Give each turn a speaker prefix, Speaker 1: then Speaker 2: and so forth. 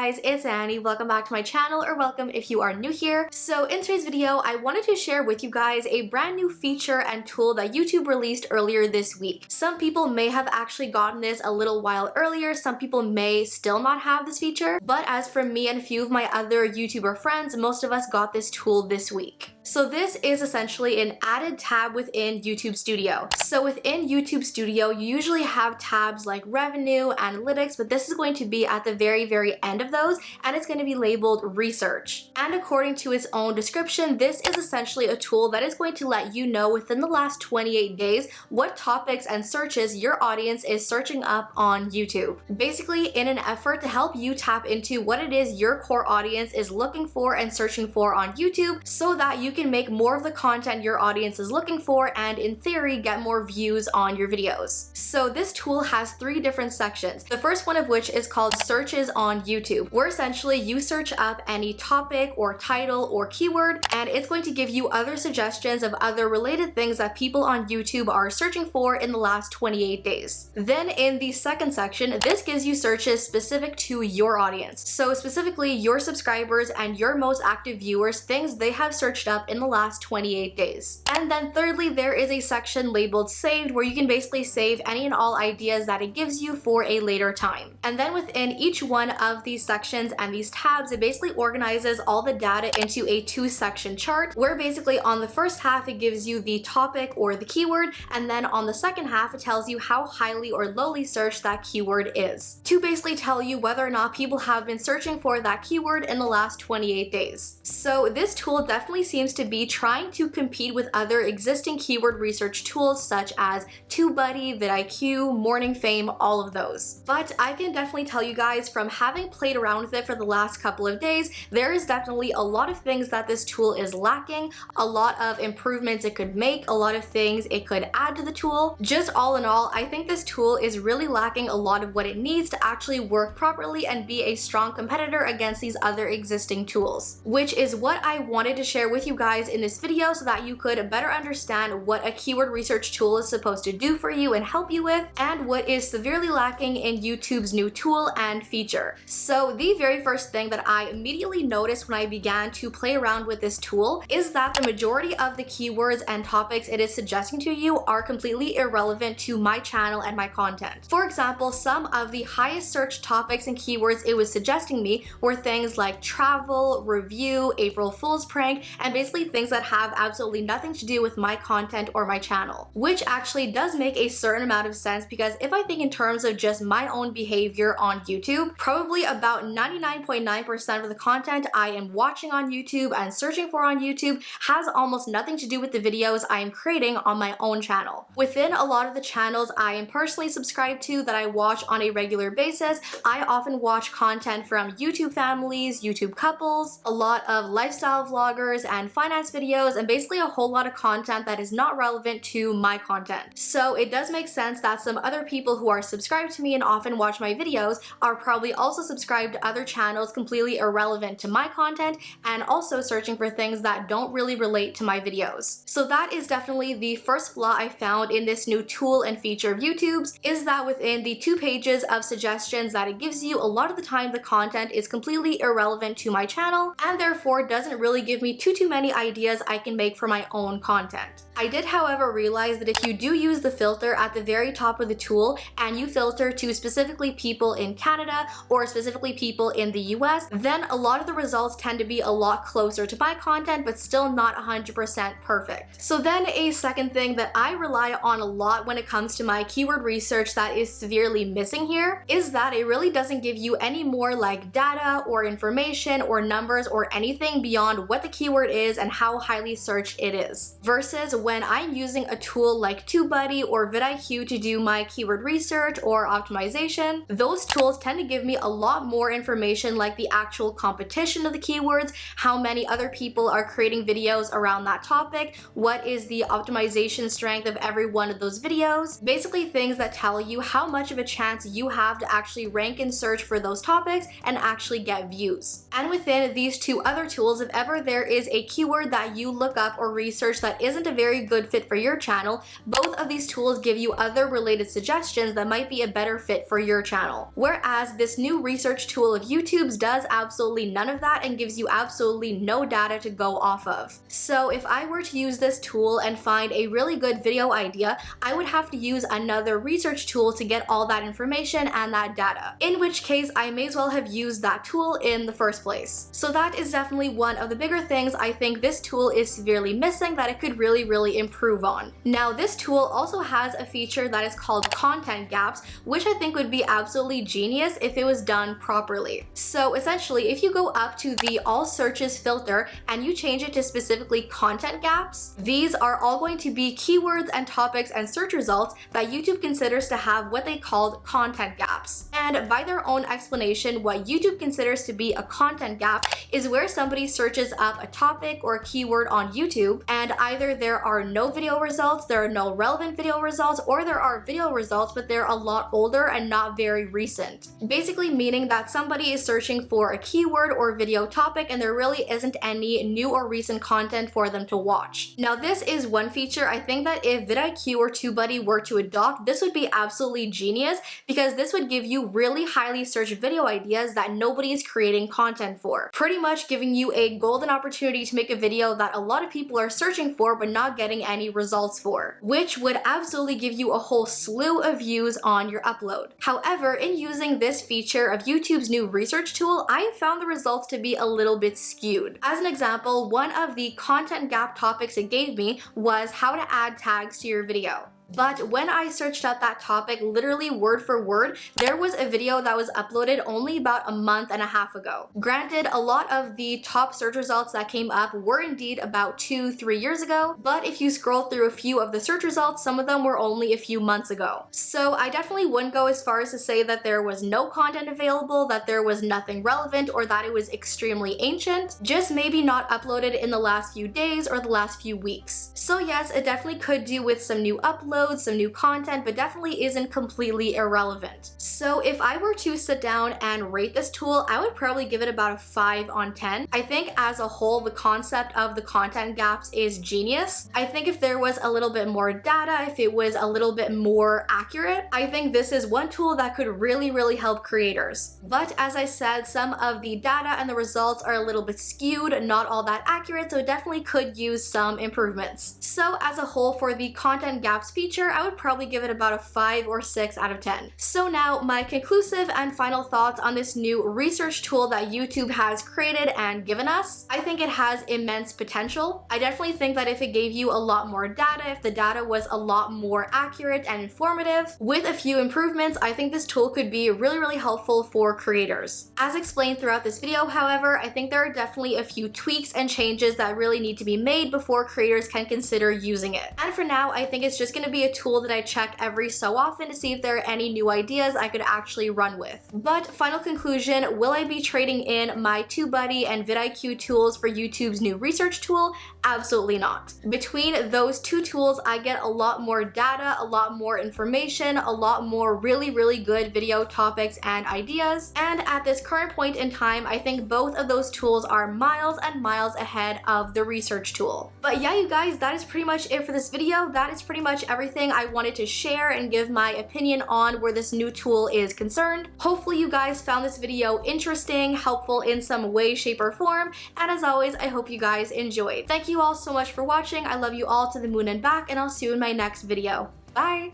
Speaker 1: guys, it's Annie. Welcome back to my channel, or welcome if you are new here. So in today's video, I wanted to share with you guys a brand new feature and tool that YouTube released earlier this week. Some people may have actually gotten this a little while earlier, some people may still not have this feature, but as for me and a few of my other YouTuber friends, most of us got this tool this week. So this is essentially an added tab within YouTube Studio. So within YouTube Studio, you usually have tabs like revenue, analytics, but this is going to be at the very end of those, and it's going to be labeled research. And according to its own description, this is essentially a tool that is going to let you know within the last 28 days what topics and searches your audience is searching up on YouTube. Basically, in an effort to help you tap into what it is your core audience is looking for and searching for on YouTube, so that you can make more of the content your audience is looking for and in theory get more views on your videos. So this tool has 3 different sections. The first one of which is called searches on YouTube, where essentially you search up any topic or title or keyword, and it's going to give you other suggestions of other related things that people on YouTube are searching for in the last 28 days. Then in the second section, this gives you searches specific to your audience. So specifically your subscribers and your most active viewers, things they have searched up in the last 28 days. And then thirdly, there is a section labeled saved, where you can basically save any and all ideas that it gives you for a later time. And then within each one of these sections and these tabs, it basically organizes all the data into a 2-section chart, where basically on the first half it gives you the topic or the keyword, and then on the second half it tells you how highly or lowly searched that keyword is, to basically tell you whether or not people have been searching for that keyword in the last 28 days. So this tool definitely seems to be trying to compete with other existing keyword research tools such as TubeBuddy, vidIQ, Morning Fame, all of those. But I can definitely tell you guys, from having played around with it for the last couple of days, there is definitely a lot of things that this tool is lacking, a lot of improvements it could make, a lot of things it could add to the tool. Just all in all, I think this tool is really lacking a lot of what it needs to actually work properly and be a strong competitor against these other existing tools, which is what I wanted to share with you guys in this video, so that you could better understand what a keyword research tool is supposed to do for you and help you with, and what is severely lacking in YouTube's new tool and feature. So the very first thing that I immediately noticed when I began to play around with this tool is that the majority of the keywords and topics it is suggesting to you are completely irrelevant to my channel and my content. For example, some of the highest searched topics and keywords it was suggesting me were things like travel, review, April Fool's prank, and basically things that have absolutely nothing to do with my content or my channel, which actually does make a certain amount of sense, because if I think in terms of just my own behavior on YouTube, probably about 99.9% of the content I am watching on YouTube and searching for on YouTube has almost nothing to do with the videos I am creating on my own channel. Within a lot of the channels I am personally subscribed to that I watch on a regular basis, I often watch content from YouTube families, YouTube couples, a lot of lifestyle vloggers and finance videos, and basically a whole lot of content that is not relevant to my content. So it does make sense that some other people who are subscribed to me and often watch my videos are probably also subscribed to other channels completely irrelevant to my content, and also searching for things that don't really relate to my videos. So that is definitely the first flaw I found in this new tool and feature of YouTube's, is that within the 2 pages of suggestions that it gives you, a lot of the time the content is completely irrelevant to my channel, and therefore doesn't really give me too many ideas I can make for my own content. I did, however, realize that if you do use the filter at the very top of the tool, and you filter to specifically people in Canada or specifically people in the US, then a lot of the results tend to be a lot closer to my content, but still not 100% perfect. So then a second thing that I rely on a lot when it comes to my keyword research that is severely missing here is that it really doesn't give you any more like data or information or numbers or anything beyond what the keyword is and how highly searched it is. Versus when I'm using a tool like TubeBuddy or vidIQ to do my keyword research or optimization, those tools tend to give me a lot more information, like the actual competition of the keywords, how many other people are creating videos around that topic, what is the optimization strength of every one of those videos, basically things that tell you how much of a chance you have to actually rank and search for those topics and actually get views. And within these 2 other tools, if ever there is a keyword that you look up or research that isn't a very very good fit for your channel, both of these tools give you other related suggestions that might be a better fit for your channel. Whereas this new research tool of YouTube's does absolutely none of that and gives you absolutely no data to go off of. So if I were to use this tool and find a really good video idea, I would have to use another research tool to get all that information and that data, in which case I may as well have used that tool in the first place. So that is definitely one of the bigger things I think this tool is severely missing that it could really improve on. Now this tool also has a feature that is called content gaps, which I think would be absolutely genius if it was done properly. So essentially, if you go up to the all searches filter and you change it to specifically content gaps, these are all going to be keywords and topics and search results that YouTube considers to have what they called content gaps. And by their own explanation, what YouTube considers to be a content gap is where somebody searches up a topic or a keyword on YouTube and either there are no video results, there are no relevant video results, or there are video results but they're a lot older and not very recent. Basically meaning that somebody is searching for a keyword or video topic and there really isn't any new or recent content for them to watch. Now this is one feature I think that if vidIQ or TubeBuddy were to adopt, this would be absolutely genius because this would give you really highly searched video ideas that nobody is creating content for. Pretty much giving you a golden opportunity to make a video that a lot of people are searching for but not getting any results for, which would absolutely give you a whole slew of views on your upload. However, in using this feature of YouTube's new research tool, I found the results to be a little bit skewed. As an example, one of the content gap topics it gave me was how to add tags to your video. But when I searched up that topic literally word for word, there was a video that was uploaded only about a month and a half ago. Granted, a lot of the top search results that came up were indeed about 2-3 years ago, but if you scroll through a few of the search results, some of them were only a few months ago. So I definitely wouldn't go as far as to say that there was no content available, that there was nothing relevant, or that it was extremely ancient, just maybe not uploaded in the last few days or the last few weeks. So yes, it definitely could do with some new uploads, some new content, but definitely isn't completely irrelevant. So if I were to sit down and rate this tool, I would probably give it about a 5 on 10. I think as a whole, the concept of the content gaps is genius. I think if there was a little bit more data, if it was a little bit more accurate, I think this is one tool that could really help creators. But as I said, some of the data and the results are a little bit skewed, not all that accurate, so it definitely could use some improvements. So as a whole, for the content gaps feature, I would probably give it about a 5 or 6 out of 10. So now my conclusive and final thoughts on this new research tool that YouTube has created and given us. I think it has immense potential. I definitely think that if it gave you a lot more data, if the data was a lot more accurate and informative, with a few improvements, I think this tool could be really helpful for creators. As explained throughout this video, however, I think there are definitely a few tweaks and changes that really need to be made before creators can consider using it. And for now, I think it's just going to be a tool that I check every so often to see if there are any new ideas I could actually run with. But final conclusion, will I be trading in my TubeBuddy and vidIQ tools for YouTube's new research tool? Absolutely not. Between those two tools, I get a lot more data, a lot more information, a lot more really good video topics and ideas. And at this current point in time, I think both of those tools are miles and miles ahead of the research tool. But yeah, you guys, that is pretty much it for this video. That is pretty much everything I wanted to share and give my opinion on where this new tool is concerned. Hopefully you guys found this video interesting, helpful in some way, shape, or form, and as always, I hope you guys enjoyed. Thank you all so much for watching. I love you all to the moon and back, and I'll see you in my next video. Bye!